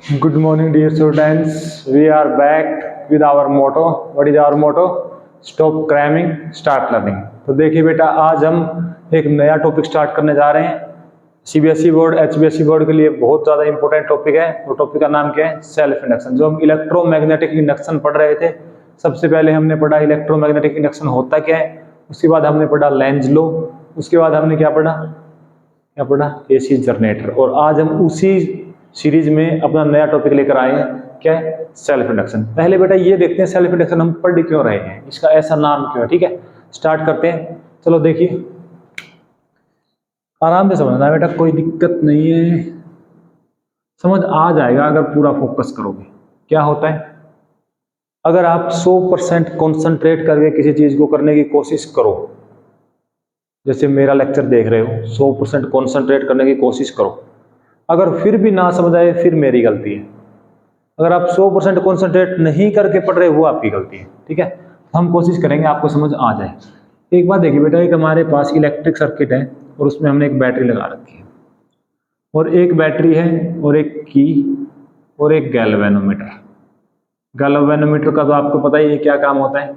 Good morning, dear students. We are back with our motto. What is our motto? Stop cramming, start learning. तो देखिए बेटा, आज हम एक नया टॉपिक स्टार्ट करने जा रहे हैं। सीबीएसई बोर्ड, एचबीएसई बोर्ड के लिए बहुत ज़्यादा इंपॉर्टेंट टॉपिक है। वो टॉपिक का नाम क्या है? Self induction. जो हम इलेक्ट्रोमैग्नेटिक इंडक्शन पढ़ रहे थे, सबसे पहले हमने पढ़ा इलेक्ट्रोमैग्नेटिक इंडक्शन होता क्या है, उसके बाद हमने पढ़ा लेंज लॉ, उसके बाद हमने क्या पढ़ा एसी जनरेटर। और आज हम उसी सीरीज में अपना नया टॉपिक लेकर आए हैं, क्या है? Self induction. पहले बेटा ये देखते हैं सेल्फ इंडक्शन हम पढ़ क्यों रहे हैं, इसका ऐसा नाम क्यों है। ठीक है, स्टार्ट करते हैं। चलो देखिए, आराम से समझना है बेटा, कोई दिक्कत नहीं है, समझ आ जाएगा अगर पूरा फोकस करोगे। क्या होता है, अगर आप 100% कॉन्सेंट्रेट करके किसी चीज को करने की कोशिश करो, जैसे मेरा लेक्चर देख रहे हो, 100% कॉन्सेंट्रेट करने की कोशिश करो, अगर फिर भी ना समझ आए फिर मेरी गलती है। अगर आप 100% कॉन्सेंट्रेट नहीं करके पढ़ रहे हो वो आपकी गलती है। ठीक है, हम कोशिश करेंगे आपको समझ आ जाए। एक बात देखिए बेटा, एक हमारे पास इलेक्ट्रिक सर्किट है और उसमें हमने एक बैटरी लगा रखी है, और एक बैटरी है और एक की और एक गैल्वेनोमीटर। गैल्वेनोमीटर का तो आपको पता ही है क्या काम होता है।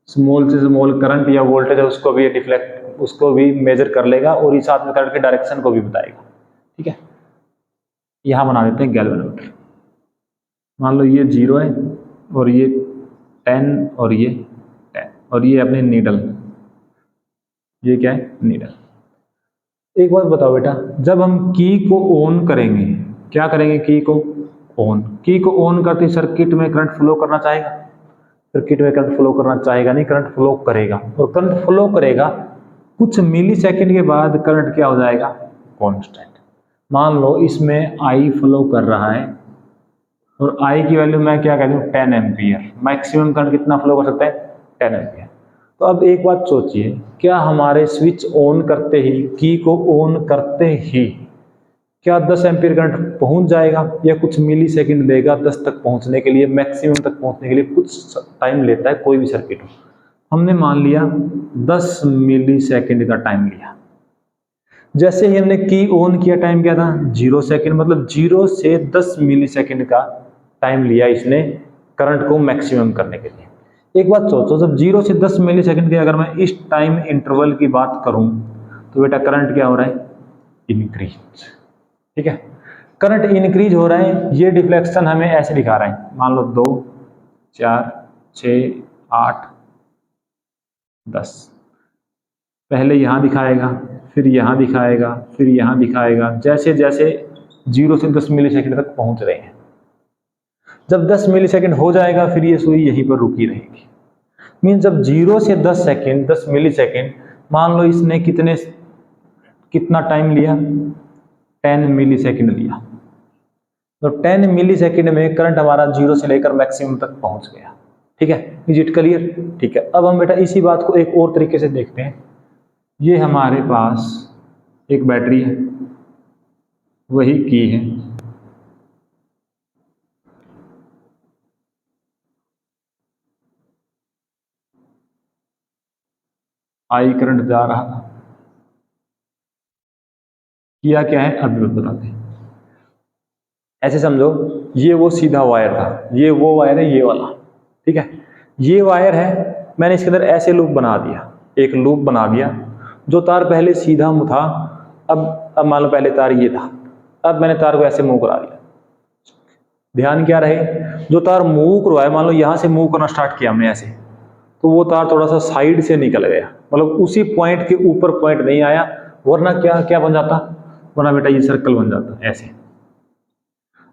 स्मॉल से स्मॉल करंट या वोल्टेज है उसको भी डिफ्लेक्ट, उसको भी मेजर कर लेगा और इस साथ में करंट के डायरेक्शन को भी बताएगा। ठीक है, यहाँ बना देते हैं गैल्वेनोमीटर। मान लो ये 0 है और ये 10 और ये 10 और ये अपनी नीडल, ये क्या है? नीडल। एक बात बताओ बेटा, जब हम की को ऑन करेंगे, क्या करेंगे? की को ऑन, की को ऑन करते सर्किट में करंट फ्लो करना चाहेगा? सर्किट में करंट फ्लो करना चाहेगा नहीं, करंट फ्लो करेगा। और करंट फ्लो करेगा, कुछ मिली सेकेंड के बाद करंट क्या हो जाएगा? कॉन्स्टेंट। मान लो इसमें आई फ्लो कर रहा है और आई की वैल्यू मैं क्या कह दूं? 10 एम्पियर। मैक्सिमम करंट कितना फ्लो कर सकता है? 10 एम्पियर। तो अब एक बात सोचिए, क्या हमारे स्विच ऑन करते ही, की को ऑन करते ही क्या 10 एम्पियर करंट पहुंच जाएगा, या कुछ मिली सेकेंड लेगा 10 तक पहुंचने के लिए? मैक्सिमम तक पहुंचने के लिए कुछ टाइम लेता है कोई भी सर्किट हो। हमने मान लिया 10 मिली सेकेंड का टाइम लिया। जैसे ही हमने की ऑन किया, टाइम क्या था? 0 सेकेंड। मतलब 0 से 10 मिली सेकेंड का टाइम लिया इसने करंट को मैक्सिमम करने के लिए। एक बात सोचो, जब 0 से 10 मिली सेकेंड की अगर मैं इस टाइम इंटरवल की बात करूं तो बेटा करंट क्या हो रहा है? इंक्रीज। ठीक है, करंट इंक्रीज हो रहा है। ये डिफ्लेक्शन हमें ऐसे दिखा रहा है, मान लो 2, 4, 6, 8, 10। पहले यहां दिखाएगा, फिर यहां दिखाएगा, फिर यहां दिखाएगा, जैसे जैसे 0 से 10 मिली सेकेंड तक पहुंच रहे हैं। जब 10 मिली सेकेंड हो जाएगा फिर ये सुई यहीं पर रुकी रहेगी। मीन जब 0 से 10 सेकेंड, 10 मिली सेकेंड, मान लो इसने कितना टाइम लिया? 10 मिली सेकेंड लिया। तो 10 मिली सेकेंड में करंट हमारा 0 से लेकर मैक्सिमम तक पहुंच गया। ठीक है, इज इट क्लियर? ठीक है, अब हम बेटा इसी बात को एक और तरीके से देखते हैं। ये हमारे पास एक बैटरी है, वही की है, आई करंट जा रहा था, किया क्या है अभी बताते हैं। ऐसे समझो, ये वो सीधा वायर था, ये वो वायर है, ये वाला। ठीक है, ये वायर है, मैंने इसके अंदर ऐसे लूप बना दिया, एक लूप बना दिया। जो तार पहले सीधा था, अब मान लो पहले तार ये था, अब मैंने तार को ऐसे मूव करा दिया। ध्यान क्या रहे, जो तार मूव करवाया, मान लो यहां से मूव करना स्टार्ट किया हमने ऐसे, तो वो तार थोड़ा सा साइड से निकल गया, मतलब उसी पॉइंट के ऊपर पॉइंट नहीं आया, वरना क्या क्या बन जाता? वरना बेटा ये सर्कल बन जाता ऐसे।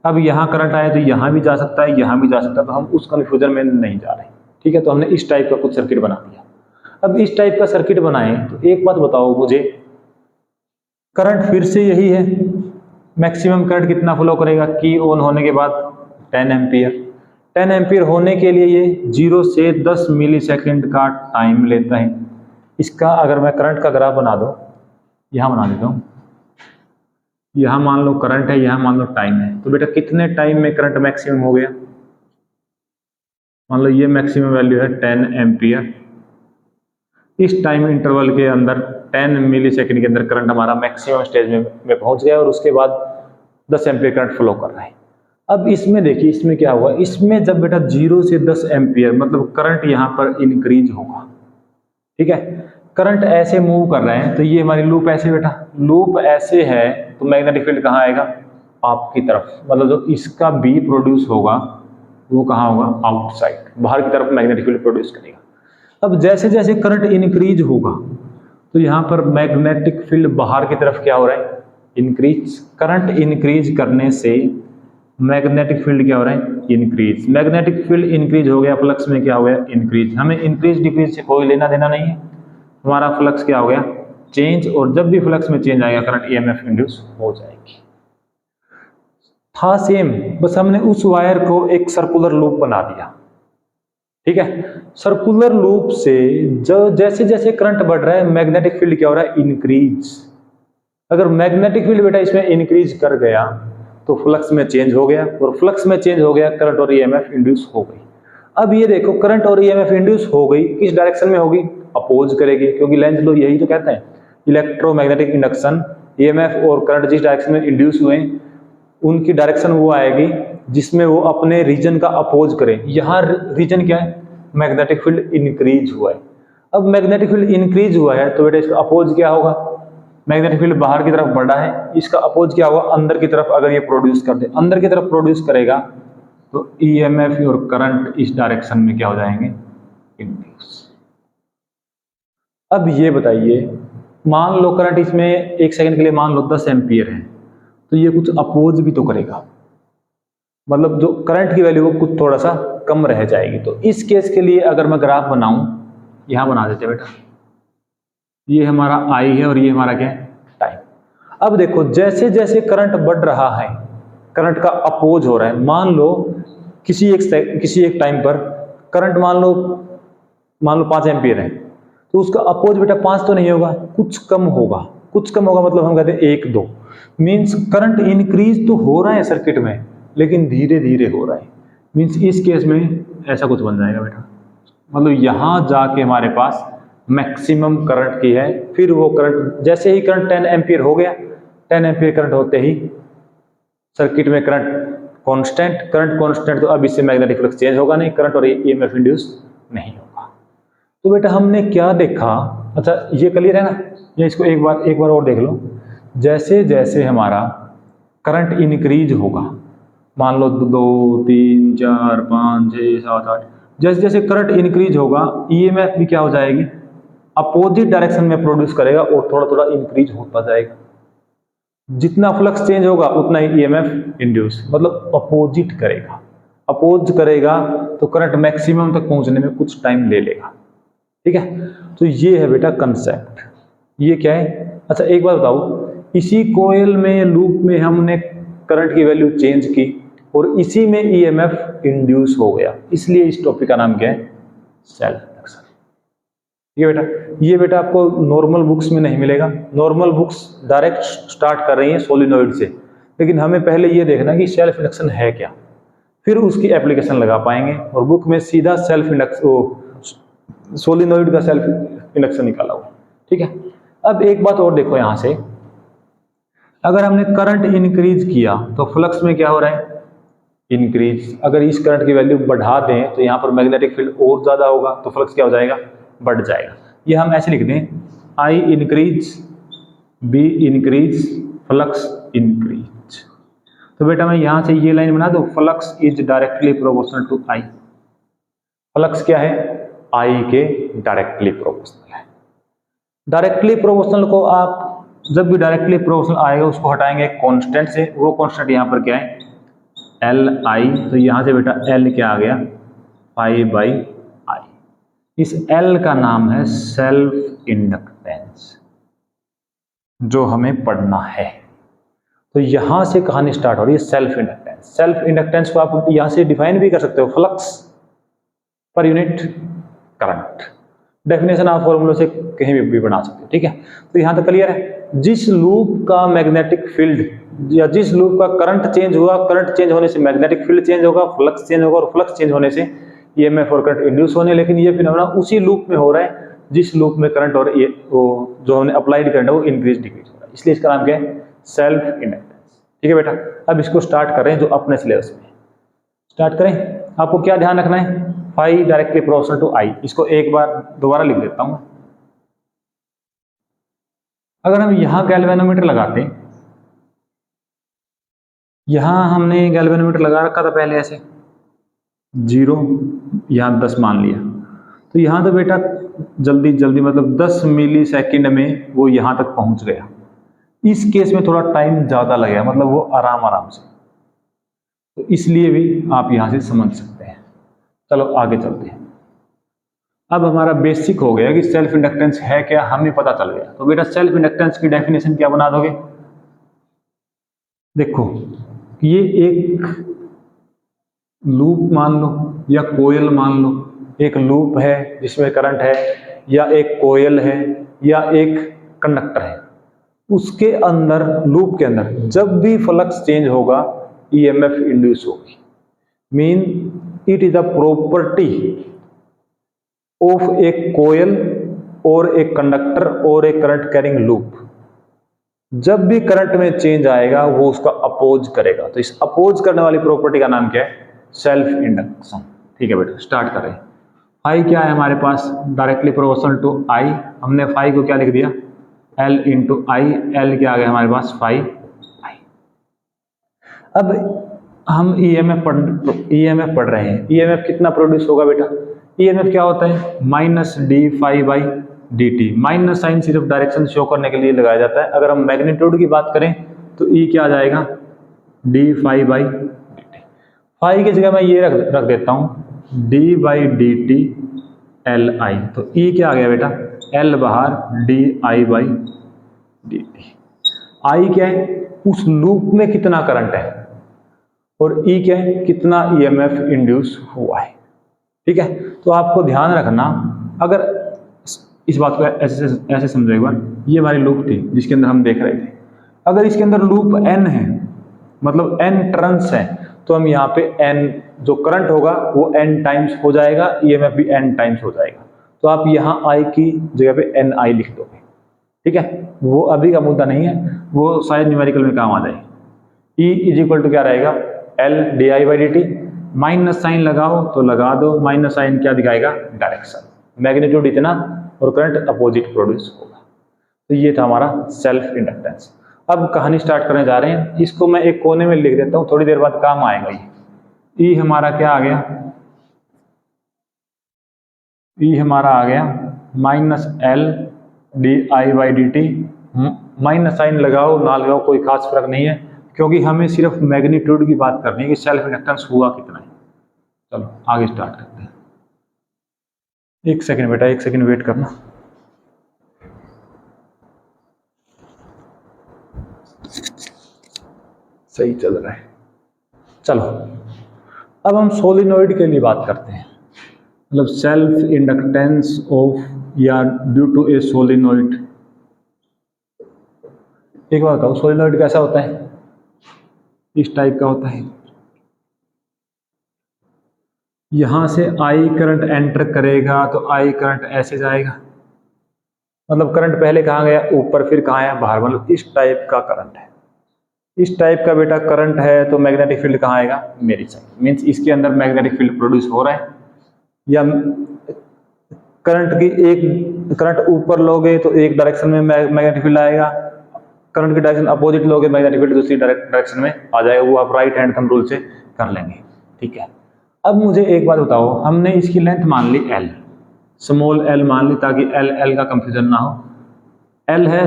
अब यहाँ करंट आया तो यहाँ भी जा सकता है, यहाँ भी जा सकता है, तो हम उस कन्फ्यूजन में नहीं जा रहे। ठीक है, तो हमने इस टाइप का कुछ सर्किट बना दिया। अब इस टाइप का सर्किट बनाए तो एक बात बताओ मुझे, करंट फिर से यही है, मैक्सिमम करंट कितना फ्लो करेगा की ऑन होने के बाद? 10 एम्पियर। 10 एम्पियर होने के लिए ये 0 से 10 मिली सेकेंड का टाइम लेता है। इसका अगर मैं करंट का ग्राफ बना दो, यहाँ बना देता हूँ, यहाँ मान लो करंट है, यहाँ मान लो टाइम है, तो बेटा कितने टाइम में करंट मैक्सिमम हो गया? मान लो ये मैक्सिमम वैल्यू है 10 एम्पियर। इस टाइम इंटरवल के अंदर 10 मिली सेकेंड के अंदर करंट हमारा मैक्सिमम स्टेज में पहुंच गया और उसके बाद 10 एम्पियर करंट फ्लो कर रहा है। अब इसमें देखिए, इसमें क्या हुआ, इसमें जब बेटा 0 से 10 एम्पियर मतलब करंट यहाँ पर इंक्रीज होगा, ठीक है, करंट ऐसे मूव कर रहे हैं, तो ये हमारी लूप ऐसे बेटा, लूप ऐसे है, तो मैग्नेटिक फील्ड कहाँ आएगा, आपकी तरफ, मतलब जो इसका बी प्रोड्यूस होगा वो कहाँ होगा, आउटसाइड, बाहर की तरफ मैग्नेटिक फील्ड प्रोड्यूस करेगा। अब जैसे जैसे करंट इंक्रीज होगा तो यहाँ पर मैग्नेटिक फील्ड बाहर की तरफ क्या हो रहा है, इंक्रीज, करंट इंक्रीज करने से मैग्नेटिक फील्ड क्या हो रहा है, इंक्रीज, मैग्नेटिक फील्ड इंक्रीज हो गया, फ्लक्स में क्या हो गया, इंक्रीज। हमें इंक्रीज डिक्रीज से कोई लेना देना नहीं है, हमारा फ्लक्स क्या हो गया, चेंज, और जब भी फ्लक्स में चेंज आएगा करंट ईएमएफ इंड्यूस हो जाएगी। था सेम, बस हमने उस वायर को एक सर्कुलर लूप बना दिया, ठीक है, सर्कुलर लूप से जैसे जैसे करंट बढ़ रहा है मैग्नेटिक फील्ड क्या हो रहा है, इंक्रीज। अगर मैग्नेटिक फील्ड बेटा इसमें इंक्रीज कर गया तो फ्लक्स में चेंज हो गया, और फ्लक्स में चेंज हो गया करंट और ईएमएफ इंड्यूस हो गई। अब ये देखो, करंट और ईएमएफ इंड्यूस हो गई, किस डायरेक्शन में होगी, अपोज करेगी, क्योंकि लेंज लॉ यही तो कहते हैं, इलेक्ट्रोमैग्नेटिक इंडक्शन, ईएमएफ और करंट जिस डायरेक्शन में इंड्यूस हुए उनकी डायरेक्शन वो आएगी जिसमें वो अपने रीजन का अपोज करें। यहाँ रीजन क्या है, मैग्नेटिक फील्ड इंक्रीज हुआ है। अब मैग्नेटिक फील्ड इंक्रीज हुआ है तो बेटा इसका अपोज क्या होगा, मैग्नेटिक फील्ड बाहर की तरफ बढ़ा है, इसका अपोज क्या होगा, अंदर की तरफ अगर ये प्रोड्यूस कर दे, अंदर की तरफ प्रोड्यूस करेगा तो ईएमएफ और करंट इस डायरेक्शन में क्या हो जाएंगे, इंड्यूस। अब ये बताइए, मान लो करंट इसमें एक सेकंड के लिए मान लो 10 एम्पियर है, तो ये कुछ अपोज भी तो करेगा, मतलब जो करंट की वैल्यू वो कुछ थोड़ा सा कम रह जाएगी। तो इस केस के लिए अगर मैं ग्राफ बनाऊं, यहां बना देते बेटा, ये हमारा आई है और ये हमारा क्या है, टाइम। अब देखो जैसे जैसे करंट बढ़ रहा है, करंट का अपोज हो रहा है, मान लो किसी एक टाइम पर करंट मान लो 5 एम्पियर है, तो उसका अपोज बेटा 5 तो नहीं होगा, कुछ कम होगा, कुछ कम होगा मतलब हम कहते हैं 1-2, मीन्स करंट इंक्रीज तो हो रहा है सर्किट में लेकिन धीरे धीरे हो रहा है, मीन्स इस केस में ऐसा कुछ बन जाएगा बेटा, मतलब यहां जाके हमारे पास मैक्सिमम करंट की है, फिर वो करंट जैसे ही करंट 10 एम्पियर हो गया, 10 एम्पियर करंट होते ही सर्किट में करंट कांस्टेंट, तो अब इससे मैग्नेटिक फ्लक्स चेंज होगा नहीं, करंट और ईएमएफ इंड्यूस नहीं होगा। तो बेटा हमने क्या देखा, अच्छा ये क्लियर है ना, ये इसको एक बार और देख लो, जैसे जैसे हमारा करंट इंक्रीज होगा, मान लो 2, 3, 4, 5, 6, 7, 8, जैसे जैसे करंट इंक्रीज होगा ईएमएफ भी क्या हो जाएगी, अपोजिट डायरेक्शन में प्रोड्यूस करेगा और थोड़ा थोड़ा इंक्रीज होता जाएगा। जितना फ्लक्स चेंज होगा उतना ही ईएमएफ इंड्यूस, मतलब अपोजिट करेगा, अपोज करेगा तो करंट मैक्सिमम तक पहुंचने में कुछ टाइम ले लेगा, ठीक है। तो ये है बेटा कंसेप्ट, ये क्या है। अच्छा एक बात बताओ, इसी कोयल में लूप में हमने करंट की वैल्यू चेंज की और इसी में ईएमएफ इंड्यूस हो गया, इसलिए इस टॉपिक का नाम क्या है, सेल्फ इंडक्शन। ये बेटा आपको नॉर्मल बुक्स में नहीं मिलेगा, नॉर्मल बुक्स डायरेक्ट स्टार्ट कर रही हैं सोलिनॉइड से, लेकिन हमें पहले ये देखना कि सेल्फ इंडक्शन है क्या, फिर उसकी एप्लीकेशन लगा पाएंगे, और बुक में सीधा सेल्फ इंडक्शन, सोलिनॉइड का सेल्फ इंडक्शन निकाला हुआ, ठीक है। अब एक बात और देखो, यहां से अगर हमने करंट इंक्रीज किया तो फ्लक्स में क्या हो रहा है, इंक्रीज। अगर इस करंट की वैल्यू बढ़ा दें तो यहाँ पर मैग्नेटिक फील्ड और ज्यादा होगा तो फ्लक्स क्या हो जाएगा, बढ़ जाएगा। ये हम ऐसे लिख दें, I increase, B increase, flux increase. तो बेटा मैं यहां से ये लाइन बना दूं, flux is directly proportional to I. Flux क्या है, आई के डायरेक्टली प्रोपोर्शनल है। डायरेक्टली प्रोपोर्शनल को आप जब भी डायरेक्टली प्रोपोर्शनल आएगा उसको हटाएंगे कांस्टेंट से, वो कांस्टेंट यहाँ पर क्या है, एल आई। तो यहाँ से बेटा एल क्या आ गया, पाई बाई आई। इस एल का नाम है सेल्फ इंडक्टेंस, जो हमें पढ़ना है। तो यहां से कहानी स्टार्ट हो रही है, सेल्फ इंडक्टेंस। सेल्फ इंडक्टेंस को आप यहां से डिफाइन भी कर सकते हो, flux per unit current. Definition आप फॉर्मूले से कहीं भी बना सकते हो, ठीक है। तो यहां तक क्लियर है। जिस लूप का मैग्नेटिक फील्ड या जिस लूप का करंट चेंज हुआ, करंट चेंज होने से मैग्नेटिक फील्ड चेंज होगा, फ्लक्स चेंज होगा, और फ्लक्स चेंज होने से ईएमएफ और करंट इंड्यूस होने। लेकिन ये फिनोमेना उसी लूप में हो रहा है जिस लूप में करंट और ये वो जो हमने अप्लाइड करंट है वो इंक्रीज डिक्रीज हो रहा है, इसलिए इसका नाम क्या है, सेल्फ इंडक्टेंस, ठीक है बेटा, अब इसको स्टार्ट करें जो अपने सिलेबस में स्टार्ट करें। आपको क्या ध्यान रखना है, फाई डायरेक्टली प्रोपोर्शनल टू आई। इसको एक बार दोबारा लिख देता हूं। अगर हम यहां गैल्वेनोमीटर लगाते, यहां हमने गैल्वेनोमीटर लगा रखा था पहले ऐसे 0, यहां 10 मान लिया, तो यहां तो बेटा जल्दी जल्दी मतलब 10 मिली सेकेंड में वो यहां तक पहुंच गया। इस केस में थोड़ा टाइम ज्यादा लगेगा, मतलब वो आराम आराम से, तो इसलिए भी आप यहां से समझ सकते हैं। चलो आगे चलते हैं। अब हमारा बेसिक हो गया कि सेल्फ इंडक्टेंस है क्या, हमें पता चल गया। तो बेटा सेल्फ इंडक्टेंस की डेफिनेशन क्या बना दोगे, देखो ये एक लूप मान लो या कोयल मान लो, एक लूप है जिसमें करंट है, या एक कोयल है, या एक कंडक्टर है। उसके अंदर, लूप के अंदर जब भी फ्लक्स चेंज होगा ईएमएफ इंड्यूस होगी। Mean it is the property of एक कोयल और एक कंडक्टर और एक करंट कैरिंग लूप। जब भी करंट में चेंज आएगा वो उसका अपोज करेगा। तो इस अपोज करने वाली प्रॉपर्टी का नाम क्या है, सेल्फ इंडक्शन। ठीक है बेटा, स्टार्ट करें। फाई क्या है हमारे पास, डायरेक्टली प्रोपोर्शनल टू आई। हमने फाई को क्या लिख दिया, एल इंटू आई। एल क्या आ गया हमारे पास, फाई आई। अब हम ईएमएफ पढ़ रहे हैं। ईएमएफ कितना प्रोड्यूस होगा बेटा, ईएमएफ क्या होता है, minus d phi by D t. Minus sign सिर्फ डायरेक्शन शो करने के लिए लगाया जाता है। अगर हम मैग्नीट्यूड की बात करें तो ई क्या आ जाएगा, d phi by D t. Phi की जगह मैं ये रख देता हूं d by D t l i. तो ई क्या आ गया बेटा, एल बाहर, d I by D t. I क्या है, उस लूप में कितना करंट है, और ई क्या है, कितना ईएमएफ इंड्यूस हुआ है। ठीक है, तो आपको ध्यान रखना, अगर इस बात को ऐसे समझो एक बार, ये हमारी लूप थी जिसके अंदर हम देख रहे थे। अगर इसके अंदर लूप एन है, मतलब एन टर्न्स है, तो हम यहाँ पे एन जो करंट होगा वो एन टाइम्स हो जाएगा, ईएमएफ भी एन टाइम्स हो जाएगा। तो आप यहाँ आई की जगह पे एन आई लिख दोगे। ठीक है, वो अभी का मुद्दा नहीं है, वो शायद न्यूमेरिकल में काम आ जाए। ई इज इक्वल टू क्या रहेगा, L d I by D t. Minus sign लगाओ तो लगा दो, माइनस साइन क्या दिखाएगा, डायरेक्शन। मैग्नीट्यूड इतना और करंट अपोजिट प्रोड्यूस होगा। तो ये था हमारा सेल्फ इंडक्टेंस। अब कहानी स्टार्ट करने जा रहे हैं। इसको मैं एक कोने में लिख देता हूं, थोड़ी देर बाद काम आएगा ये। ई हमारा क्या आ गया, ई हमारा आ गया minus L d I by D t. Minus sign लगाओ ना लगाओ कोई खास फर्क नहीं है, क्योंकि हमें सिर्फ मैग्नीट्यूड की बात करनी है कि सेल्फ इंडक्टेंस हुआ कितना है। चलो आगे स्टार्ट करते हैं। एक सेकंड बेटा, एक सेकंड वेट करना। सही चल रहा है। चलो अब हम सोलिनॉइड के लिए बात करते हैं, मतलब सेल्फ इंडक्टेंस ऑफ या ड्यू टू ए सोलिनॉइड। एक बात बताओ, सोलिनॉइड कैसा होता है, इस टाइप का होता है। यहां से आई करंट एंटर करेगा तो आई करंट ऐसे जाएगा, मतलब करंट पहले कहाँ गया, ऊपर, फिर कहाँ आया, बाहर, मतलब इस टाइप का करंट है। इस टाइप का बेटा करंट है तो मैग्नेटिक फील्ड कहाँ आएगा, मेरी साइड। मीन्स इसके अंदर मैग्नेटिक फील्ड प्रोड्यूस हो रहा है। या करंट की एक करंट ऊपर लोगे तो एक डायरेक्शन में मैग्नेटिक फील्ड आएगा, करंट की डायरेक्शन अपोजिट लोगे मैग्नेटिक फील्ड दूसरी डायरेक्शन में आ जाएगा। वो आप राइट हैंड थंब रूल से कर लेंगे। ठीक है, अब मुझे एक बात बताओ, हमने इसकी लेंथ मान ली एल, स्मॉल एल मान ली, ताकि एल का कंफ्यूजन ना हो। एल है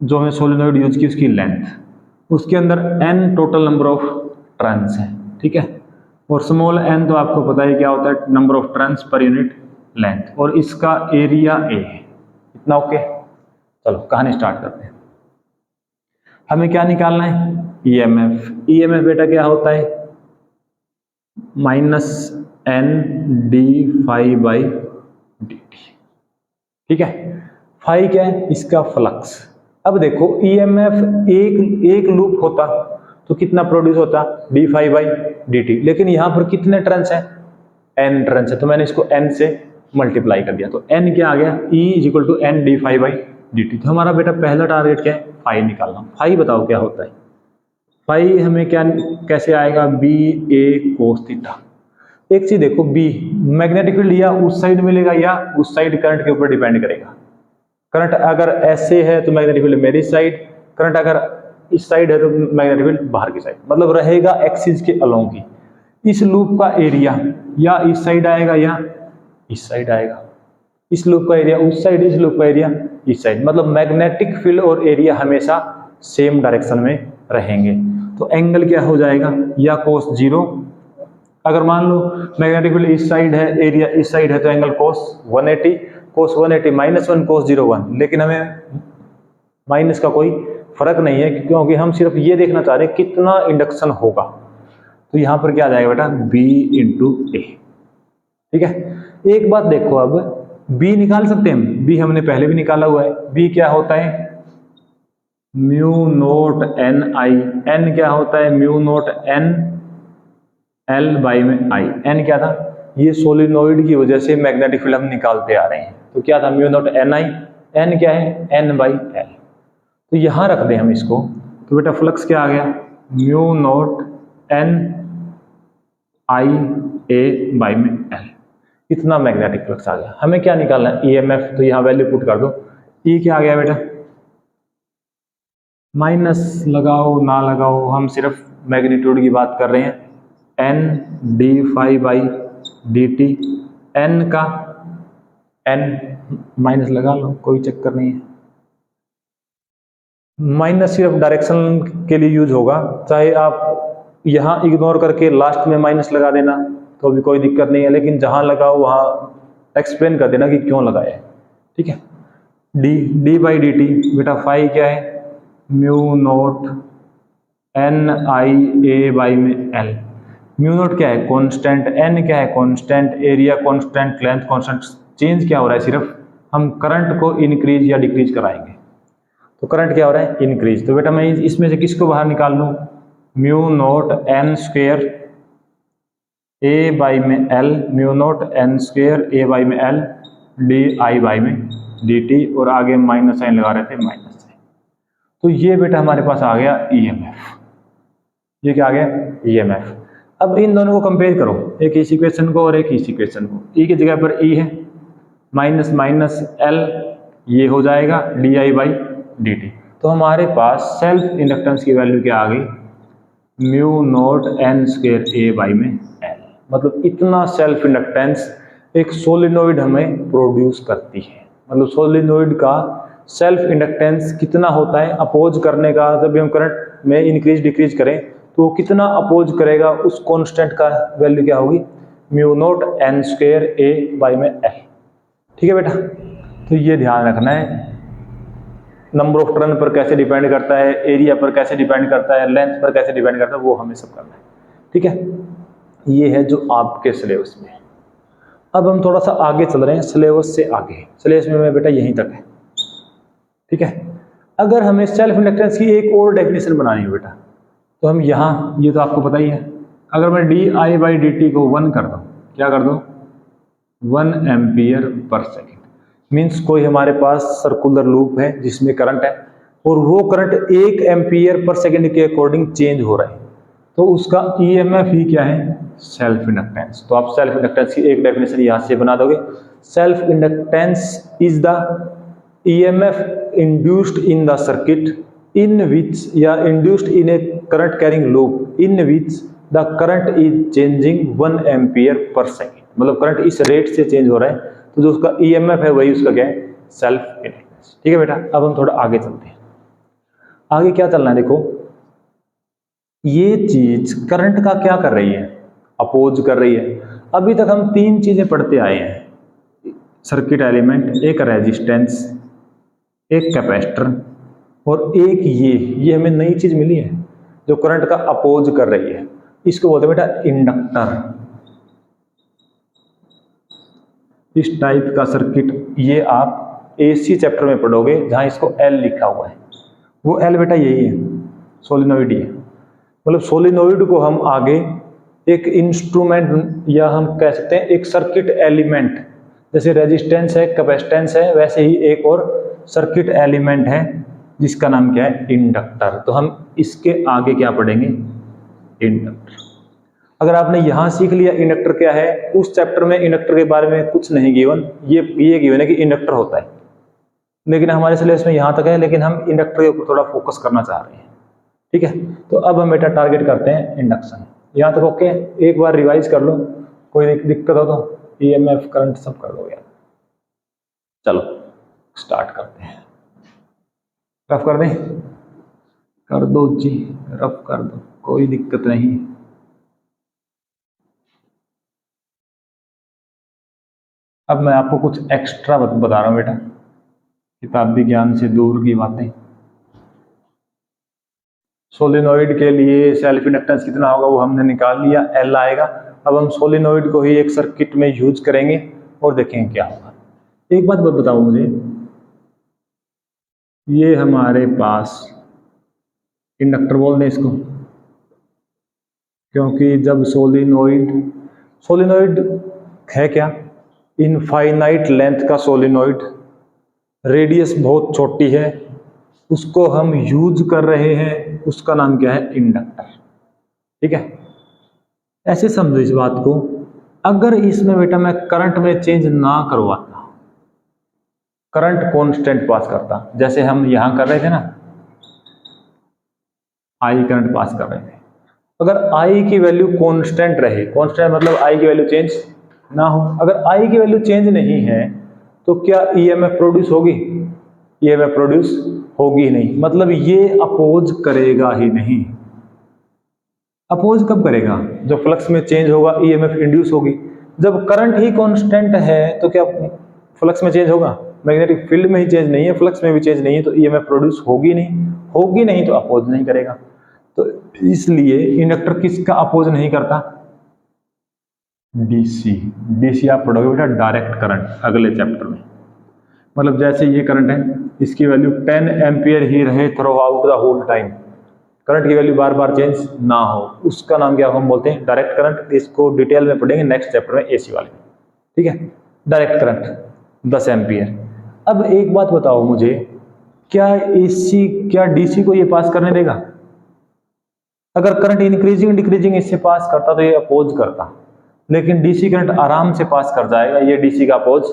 जो हमें सोलिनॉइड यूज की उसकी लेंथ, उसके अंदर N total number of turns है। ठीक है, और स्मॉल एन तो आपको पता है क्या होता है, number of turns per unit length, और इसका एरिया ए है। इतना ओके। चलो कहानी स्टार्ट करते हैं। हमें क्या निकालना है, ईएमएफ। ईएमएफ बेटा क्या होता है, minus N d phi by D t. ठीक है, फाई क्या है, इसका फ्लक्स। अब देखो ईएमएफ एक लूप होता तो कितना प्रोड्यूस होता, d phi by D t. लेकिन यहां पर कितने टर्न्स है, एन टर्न्स है, तो मैंने इसको एन से मल्टीप्लाई कर दिया। तो एन क्या आ गया, E is equal to N d phi by D T. तो हमारा बेटा पहला टारगेट क्या है, फाई निकालना। फाई बताओ क्या होता है, फाई हमें क्या कैसे आएगा, बी ए कोस थीटा। एक चीज देखो, बी मैग्नेटिक फील्ड या उस साइड मिलेगा या उस साइड करंट के ऊपर डिपेंड करेगा। करंट अगर ऐसे है तो मैग्नेटिक फील्ड मेरी साइड, करंट अगर इस साइड है तो मैग्नेटिक फील्ड बाहर की साइड, मतलब रहेगा एक्सिस के अलोंग ही। इस लूप का एरिया या इस साइड आएगा या इस साइड आएगा। इस लूप का एरिया उस साइड, इस लूप का एरिया इस साइड, मतलब मैग्नेटिक फील्ड और एरिया हमेशा सेम डायरेक्शन में रहेंगे। तो एंगल क्या हो जाएगा, या कोस 0, अगर मान लो मैग्नेटिक फील्ड इस साइड है, एरिया इस साइड है, तो एंगल कोस 180, कोस 180 -1 कोस 0 1। लेकिन हमें माइनस का कोई फर्क नहीं है, क्योंकि हम सिर्फ ये देखना चाह रहे हैं कितना इंडक्शन होगा। तो यहां पर क्या आ जाएगा बेटा, बी इंटू ए। ठीक है, एक बात देखो, अब बी निकाल सकते हैं हम, बी हमने पहले भी निकाला हुआ है। बी क्या होता है, mu naught N I. N क्या होता है, mu naught N L by में आई। एन क्या था, ये सोलिनोइड की वजह से मैग्नेटिक फील्ड हम निकालते आ रहे हैं, तो क्या था, mu naught N I. N क्या है, एन बाई एल। तो यहां रख दें हम इसको, तो बेटा फ्लक्स क्या आ गया, mu naught N I A by में एल। इतना मैग्नेटिक फ्लक्स आ गया। हमें क्या निकालना है, ईएमएफ, तो यहां वैल्यू पुट कर दो। ई क्या आ गया बेटा, माइनस लगाओ ना लगाओ, हम सिर्फ मैग्नीट्यूड की बात कर रहे हैं, N d phi by D t. N का एन माइनस लगा लो, कोई चक्कर नहीं है। माइनस सिर्फ डायरेक्शन के लिए यूज होगा, चाहे आप यहां इग्नोर करके लास्ट में माइनस लगा देना तो भी कोई दिक्कत नहीं है, लेकिन जहां लगाओ वहां एक्सप्लेन कर देना कि क्यों लगाया है। ठीक है, d d by D t, बेटा फाई क्या है, mu naught N I A by में एल। म्यू नोट क्या है, कांस्टेंट, एन क्या है, constant, area constant, length constant. Change क्या हो रहा है, सिर्फ हम करंट को इंक्रीज या डिक्रीज कराएंगे। तो करंट क्या हो रहा है, इंक्रीज। तो बेटा मैं इसमें से किसको बाहर निकाल लूं, mu naught N square A by में L, mu naught N square A by में एल डी आई बाई में डी टी, और आगे माइनस साइन लगा रहे थे, माइनस साइन। तो ये बेटा हमारे पास आ गया ईएमएफ। ये क्या आ गया, ईएमएफ। अब इन दोनों को कंपेयर करो, एक इस इक्वेशन को और एक इस इक्वेशन को। ई की जगह पर ई है, माइनस माइनस एल, ये हो जाएगा D I by D T. तो हमारे पास सेल्फ इंडक्टेंस की वैल्यू क्या आ गई, mu naught N square A by में एल। मतलब इतना सेल्फ इंडक्टेंस एक सोलिनोइड हमें प्रोड्यूस करती है। मतलब सोलिनोइड का सेल्फ इंडक्टेंस कितना होता है, अपोज करने का, जब भी हम करंट में इंक्रीज डिक्रीज करें तो वो कितना अपोज करेगा, उस कांस्टेंट का वैल्यू क्या होगी, mu naught N square A by में एल। ठीक है बेटा, तो ये ध्यान रखना है, नंबर ऑफ टर्न पर कैसे डिपेंड करता है, एरिया पर कैसे डिपेंड करता है, लेंथ पर कैसे डिपेंड करता है, वो हमें सब करना है। ठीक है, ये है जो आपके सिलेबस में। अब हम थोड़ा सा आगे चल रहे हैं, सिलेबस से आगे। सिलेबस में बेटा यहीं तक है। ठीक है, अगर हमें सेल्फ इंडक्टेंस की एक और डेफिनेशन बनानी हो बेटा, तो हम यहाँ, ये तो आपको पता ही है, अगर मैं D I by D T को 1 कर दूँ, क्या कर दूँ, 1 एम्पियर पर सेकेंड। मीन्स कोई हमारे पास सर्कुलर लूप है जिसमें करंट है, और वो करंट 1 एम्पियर पर सेकेंड के अकॉर्डिंग चेंज हो रहा है, तो उसका ईएमएफ ही क्या है, सेल्फ इंडक्टेंस। तो आप सेल्फ इंडक्टेंस की एक डेफिनेशन यहाँ से बना दोगे, self inductance is the EMF induced in the circuit in which या induced in a current carrying loop in which the current is changing 1 ampere per second। मतलब करंट इस रेट से चेंज हो रहा है, तो जो उसका ईएमएफ है वही उसका क्या है, सेल्फ इंडक्टेंस। ठीक है बेटा, अब हम थोड़ा आगे चलते हैं। आगे क्या चलना है, देखो ये चीज करंट का क्या कर रही है, अपोज कर रही है। अभी तक हम 3 चीजें पढ़ते आए हैं, सर्किट एलिमेंट, एक रेजिस्टेंस, एक कैपेसिटर, और एक ये हमें नई चीज मिली है जो करंट का अपोज कर रही है। इसको बोलते हैं बेटा इंडक्टर। इस टाइप का सर्किट ये आप एसी चैप्टर में पढ़ोगे, जहां इसको एल लिखा हुआ है। वो एल बेटा यही है, सोलिनोइड ही है। मतलब सोलिनोइड को हम आगे एक इंस्ट्रूमेंट, या हम कह सकते हैं एक सर्किट एलिमेंट, जैसे रेजिस्टेंस है, कैपेसिटेंस है, वैसे ही एक और सर्किट एलिमेंट है जिसका नाम क्या है, इंडक्टर। तो हम इसके आगे क्या पढ़ेंगे, इंडक्टर। अगर आपने यहां सीख लिया इंडक्टर क्या है, उस चैप्टर में इंडक्टर के बारे में कुछ नहीं गिवन, ये गिवन है कि इंडक्टर होता है, लेकिन हमारे सिलेबस में यहां तक है, लेकिन हम इंडक्टर के ऊपर थोड़ा फोकस करना चाह रहे हैं। ठीक है, तो अब हम बेटा टारगेट करते हैं इंडक्शन। यहां तक ओके, एक बार रिवाइज कर लो, कोई दिक्कत हो तो ईएमएफ करंट सब कर दो यार। चलो स्टार्ट करते हैं। रफ कर दें, कर दो जी, रफ कर दो, कोई दिक्कत नहीं। अब मैं आपको कुछ एक्स्ट्रा बता रहा हूं बेटा, किताबी ज्ञान से दूर की बातें। सोलिनॉइड के लिए सेल्फ इंडक्टेंस कितना होगा वो हमने निकाल लिया, एल आएगा। अब हम सोलिनॉइड को ही एक सर्किट में यूज करेंगे और देखेंगे क्या होगा। एक बात बताओ मुझे, ये हमारे पास इंडक्टर बोल दें इसको, क्योंकि जब सोलिनॉइड है क्या, इनफाइनाइट लेंथ का सोलिनॉइड, रेडियस बहुत छोटी है, उसको हम यूज कर रहे हैं, उसका नाम क्या है, इंडक्टर। ठीक है, ऐसे समझो इस बात को। अगर इसमें बेटा मैं करंट में चेंज ना करवाता, करंट कांस्टेंट पास करता, जैसे हम यहां कर रहे थे ना, आई करंट पास कर रहे थे, अगर आई की वैल्यू कांस्टेंट रहे, कांस्टेंट मतलब आई की वैल्यू चेंज ना हो, अगर आई की वैल्यू चेंज नहीं है तो क्या ईएमएफ प्रोड्यूस होगी, ईएमएफ प्रोड्यूस होगी नहीं, मतलब ये अपोज करेगा ही नहीं। अपोज कब करेगा, जब फ्लक्स में चेंज होगा, ईएमएफ इंड्यूस होगी। जब करंट ही कांस्टेंट है तो क्या फ्लक्स में चेंज होगा, मैग्नेटिक फील्ड में ही चेंज नहीं है, फ्लक्स में भी चेंज नहीं है, तो ईएमएफ प्रोड्यूस होगी नहीं, होगी नहीं तो अपोज नहीं करेगा। तो इसलिए इंडक्टर किसका अपोज नहीं करता, डीसी। डीसी आप पढ़ोगे बेटा डायरेक्ट करंट अगले चैप्टर में। मतलब जैसे ये करंट है, इसकी वैल्यू 10 एम्पियर ही रहे throughout the whole time, current की वैल्यू बार बार चेंज ना हो, उसका नाम क्या हम बोलते हैं, डायरेक्ट करंट। इसको डिटेल में पढ़ेंगे नेक्स्ट चैप्टर में, एसी वाले। ठीक है, डायरेक्ट करंट 10 एम्पियर। अब एक बात बताओ मुझे, क्या एसी, क्या डीसी को ये पास करने देगा? अगर करंट इंक्रीजिंग डिक्रीजिंग इससे पास करता तो ये अपोज करता, लेकिन डीसी करंट आराम से पास कर जाएगा, ये डीसी का अपोज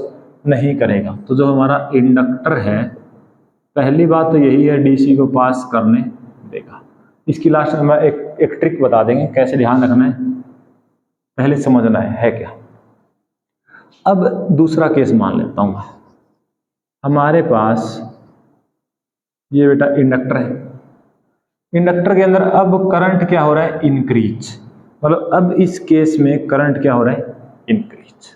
नहीं करेगा। तो जो हमारा इंडक्टर है, पहली बात तो यही है, डीसी को पास करने देगा। इसकी लास्ट में एक ट्रिक बता देंगे कैसे ध्यान रखना है, पहले समझना है क्या। अब दूसरा केस मान लेता हूं, हमारे पास ये बेटा इंडक्टर है, इंडक्टर के अंदर अब करंट क्या हो रहा है, इंक्रीज, मतलब अब इस केस में करंट क्या हो रहा है, इंक्रीज।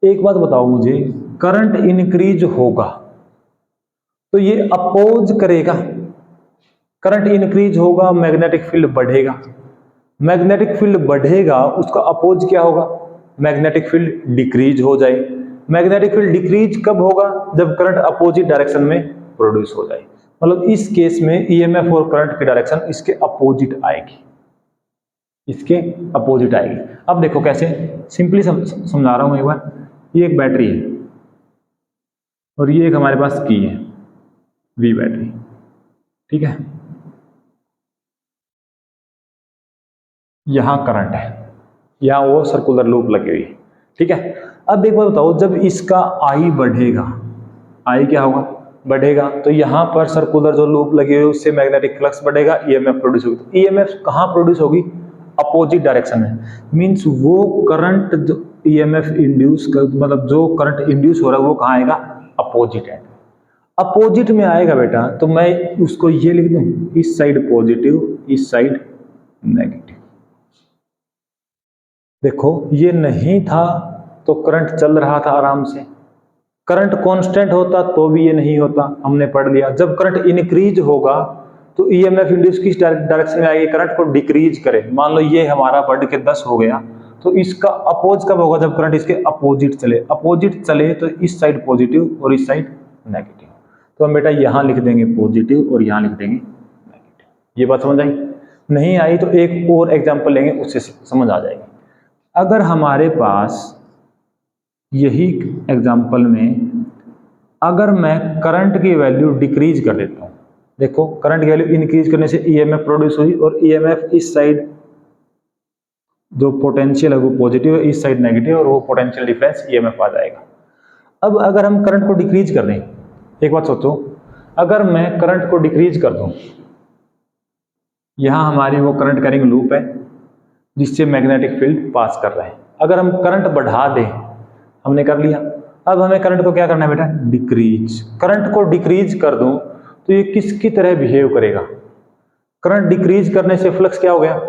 एक बात बताओ मुझे, करंट इंक्रीज होगा तो ये अपोज करेगा, करंट इंक्रीज होगा, मैग्नेटिक फील्ड बढ़ेगा, मैग्नेटिक फील्ड बढ़ेगा, उसका अपोज क्या होगा, मैग्नेटिक फील्ड डिक्रीज हो जाए। मैग्नेटिक फील्ड डिक्रीज कब होगा, जब करंट अपोजिट डायरेक्शन में प्रोड्यूस हो जाए, मतलब इस केस में ईएमएफ और करंट की डायरेक्शन इसके अपोजिट आएगी, इसके अपोजिट आएगी। अब देखो कैसे, सिंपली समझा रहा हूं एक बार। ये एक बैटरी है और ये एक हमारे पास की है, वी बैटरी। ठीक है, यहां करंट है, यहां वो सर्कुलर लूप लगी हुई है। ठीक है, अब एक बात बताओ, जब इसका आई बढ़ेगा, आई क्या होगा, बढ़ेगा, तो यहां पर सर्कुलर जो लूप लगी हुई है उससे मैग्नेटिक फ्लक्स बढ़ेगा, ईएमएफ प्रोड्यूस होगी। तो ईएमएफ कहां प्रोड्यूस होगी, अपोजिट डायरेक्शन में, मींस वो करंट जो ईएमएफ इंड्यूस मतलब जो करंट इंड्यूस हो रहा है वो कहां आएगा, अपोजिट है। अपोजिट में आएगा बेटा, तो मैं उसको ये लिख दूं, इस साइड पॉजिटिव, इस साइड नेगेटिव। देखो ये नहीं था तो करंट चल रहा था आराम से, करंट कांस्टेंट होता तो भी ये नहीं होता, हमने पढ़ लिया। जब करंट इंक्रीज होगा तो ईएमएफ इंड्यूस किस डायरेक्शन में आएगी, करंट को डिक्रीज करे। मान लो ये हमारा बढ़ के 10 हो गया, तो इसका अपोज कब होगा, जब करंट इसके अपोजिट चले, अपोजिट चले तो इस साइड पॉजिटिव और इस साइड नेगेटिव। तो हम बेटा यहां लिख देंगे पॉजिटिव और यहां लिख देंगे नेगेटिव। ये बात समझ आई? नहीं आई तो एक और एग्जाम्पल लेंगे, उससे समझ आ जाएगी। अगर हमारे पास यही एग्जाम्पल में अगर मैं करंट की वैल्यू डिक्रीज कर देता हूं, देखो करंट की वैल्यू इंक्रीज करने से ईएमएफ प्रोड्यूस हुई और ईएमएफ इस साइड जो पोटेंशियल है वो पॉजिटिव है, इस साइड नेगेटिव, और वो पोटेंशियल डिफरेंस ईएमएफ आ जाएगा। अब अगर हम करंट को डिक्रीज कर दें, एक बात सोचो, अगर मैं करंट को डिक्रीज कर दूं, यहां हमारी वो करंट कैरिंग लूप है जिससे मैग्नेटिक फील्ड पास कर रहे हैं। अगर हम करंट बढ़ा दें, हमने कर लिया, अब हमें करंट को क्या करना है बेटा, डिक्रीज। करंट को डिक्रीज कर दूं तो ये किसकी तरह बिहेव करेगा, करंट डिक्रीज करने से फ्लक्स क्या हो गया,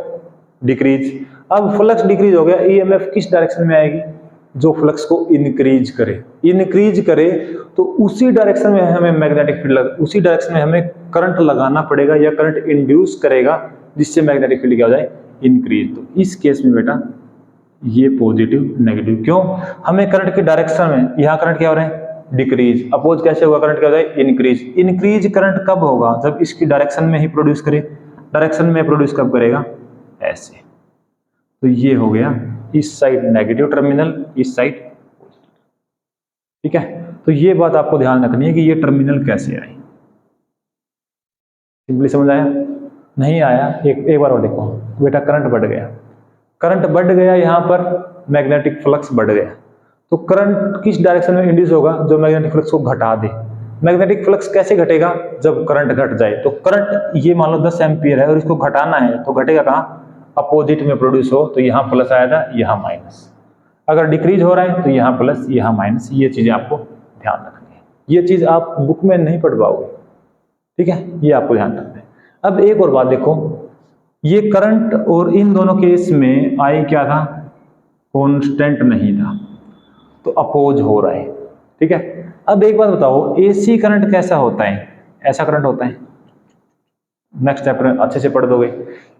डिक्रीज। अब फ्लक्स डिक्रीज हो गया, ईएमएफ किस डायरेक्शन में आएगी, जो फ्लक्स को इंक्रीज करे, इंक्रीज करे तो उसी डायरेक्शन में हमें मैग्नेटिक फील्ड उसी डायरेक्शन में हमें करंट लगाना पड़ेगा या करंट इंड्यूस करेगा जिससे मैग्नेटिक फील्ड क्या हो जाए, इंक्रीज। तो इस केस में बेटा ये पॉजिटिव नेगेटिव, क्यों, हमें करंट के डायरेक्शन में, यहाँ करंट क्या हो रहा है, डिक्रीज, अपोज कैसे होगा, करंट क्या हो जाए, इंक्रीज। इंक्रीज करंट कब होगा, जब इसकी डायरेक्शन में ही प्रोड्यूस करे, डायरेक्शन में प्रोड्यूस कब करेगा, ऐसे। तो ये हो गया इस साइड नेगेटिव टर्मिनल, इस साइड पॉजिटिव, ठीक है। तो ये बात आपको ध्यान रखनी है कि ये टर्मिनल कैसे आए। सिंपली समझ आया, नहीं आया, एक बार और देखो बेटा, करंट बढ़ गया, करंट बढ़ गया, यहाँ पर मैग्नेटिक फ्लक्स बढ़ गया, तो करंट किस डायरेक्शन में इंड्यूस होगा, जो मैग्नेटिक फ्लक्स को घटा दे। मैग्नेटिक फ्लक्स कैसे घटेगा, जब करंट घट जाए। तो करंट ये मान लो 10 एम्पियर है और इसको घटाना है, तो घटेगा कहाँ, अपोजिट में प्रोड्यूस हो, तो यहाँ प्लस आया था, यहाँ माइनस। अगर डिक्रीज हो रहा है तो यहाँ प्लस, यहाँ माइनस। ये चीजें आपको ध्यान रखनी है, ये चीज आप बुक में नहीं पढ़ पाओगे, ठीक है, ये आपको ध्यान रखना है। अब एक और बात देखो, ये करंट और इन दोनों केस में आई क्या था, कांस्टेंट नहीं था, तो अपोज हो रहा है, ठीक है। अब एक बात बताओ, एसी करंट कैसा होता है, ऐसा करंट होता है, नेक्स्ट चैप्टर अच्छे से पढ़ दोगे।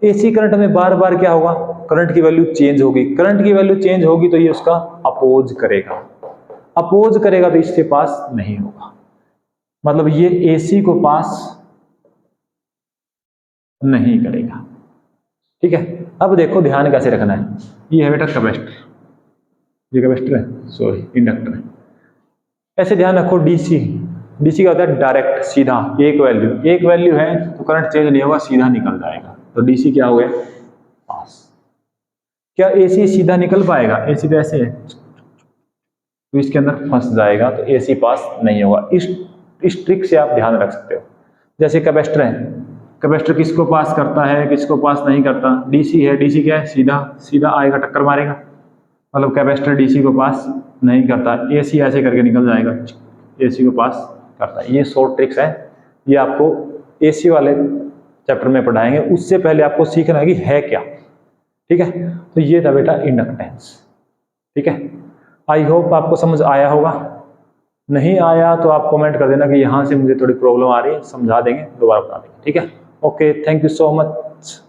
एसी करंट में बार बार क्या होगा, करंट की वैल्यू चेंज होगी, करंट की वैल्यू चेंज होगी तो ये उसका अपोज करेगा, अपोज करेगा तो इससे पास नहीं होगा, मतलब ये एसी को पास नहीं करेगा, ठीक है। अब देखो ध्यान कैसे रखना है, ये है बेटा कैपेसिटर, ये कैपेसिटर है, सॉरी इंडक्टर है। ऐसे ध्यान रखो, डीसी, डीसी का होता है डायरेक्ट, सीधा, एक वैल्यू है तो करंट चेंज नहीं होगा, सीधा निकल जाएगा, तो डीसी क्या हो गया, पास। क्या एसी सीधा निकल पाएगा, एसी तो ऐसे है, तो इसके अंदर फंस जाएगा, तो एसी पास नहीं होगा। इस ट्रिक से आप ध्यान रख सकते हो। जैसे कैपेसिटर है, कैपेसिटर किसको पास करता है, किसको पास नहीं करता, डीसी है, डीसी क्या है, सीधा सीधा आएगा, टक्कर मारेगा, मतलब कैपेसिटर डीसी को पास नहीं करता, एसी ऐसे करके निकल जाएगा, एसी को पास करता है। ये शॉर्ट ट्रिक्स है, ये आपको एसी वाले चैप्टर में पढ़ाएंगे, उससे पहले आपको सीखना है कि है क्या, ठीक है। तो ये था बेटा इंडक्टेंस, ठीक है। आई होप आपको समझ आया होगा, नहीं आया तो आप कमेंट कर देना कि यहाँ से मुझे थोड़ी प्रॉब्लम आ रही है, समझा देंगे, दोबारा बता देंगे, ठीक है। Okay, thank you so much.